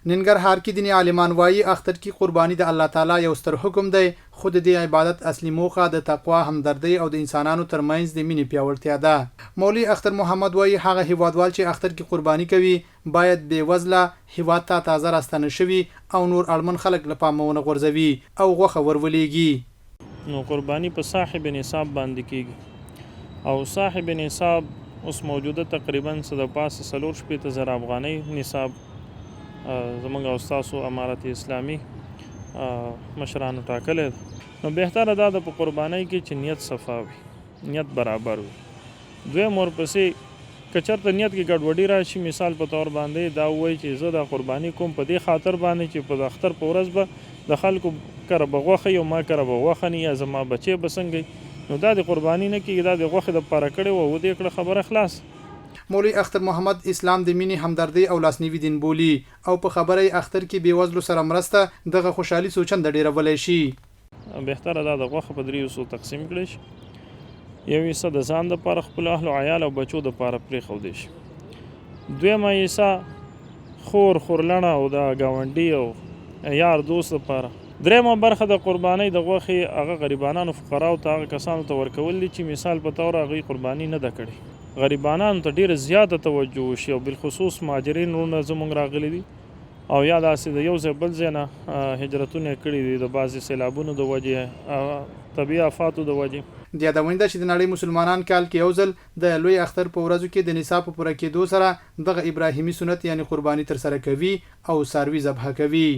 ننګرهار کې دیني عالمان وایي اختر کې قرباني د الله تعالی یو ستر حکم دی، خو د دې عبادت اصلي موخه د تقوا، همدردۍ او د انسانانو ترمنځ د مینې پیاوړتیا ده. مولوي اختر محمد وایي هغه هیوادوال چې اختر کې قرباني کوي باید بې وزله هیواد ته تازه راستنه شوي او نور اړمن خلک له پامه ونه غورځوي او غوښه ورولېږي. نو قرباني په صاحب نصاب باندې کیږي او صاحب نصاب اوس موجوده تقریبا څه د پاسه 4,000 افغانۍ نصاب زمونږ او ستاسو امارت اسلامي مشرانو ټاکلی ده. نو بهتره دا ده په قربانۍ کې چې نیت صفا وي، نیت برابر وي. دویم ورپسې که چېرته نیت کې ګډوډي راشي، مثال په طور باندې دا ووایي چې زه دا قرباني کوم په دې خاطر باندې چې په د اختر په ورځ به د خلکو کره به غوښه وي او ما کره به غوښه نه وي، یا زما بچی به څنګه، نو دا د قرباني نه کېږي، دا د غوښې دپاره کړې وه، ودې کړه خبره خلاص. مولوي اختر محمد اسلام د مینې، همدردۍ او لاسنیوي دین بولي او په خبره اختر کې بې وزلو سره مرسته دغه خوشحالي سوچنده ډیرولی شي. بهتره دا د غوښه په 3 حصو تقسیم کړی شي، یو حصه د ځان دپاره، خپلو اهل و عیال او بچو دپاره پرېښودی شي، دویمه حصه خور خورلڼه او د ګاونډي او یار دوست دپاره، دریمه برخه د قربانۍ د غوښې هغه غریبانانو فقراو ته، هغه کسانو ته ورکول دي چې مثال په طور هغوی قرباني نه ده کړې. غریبانانو ته ډیره زیاته توجه وشي او بالخصوص مهاجرین ورونه زموږ راغلي دي او یا داسې د یو ځای بل ځای نه هجرتونه کړي دي د بعضې سیلابونو د وجې، طبیعي آفاتو د وجې. د یادونې ده چې د نړۍ مسلمانان کال کې یو ځل د لوی اختر په ورځو کې د نصاب په پوره کېدو سره دغه ابراهیمي سنت یعنی قرباني ترسره کوي او څاروي ذبحه کوي.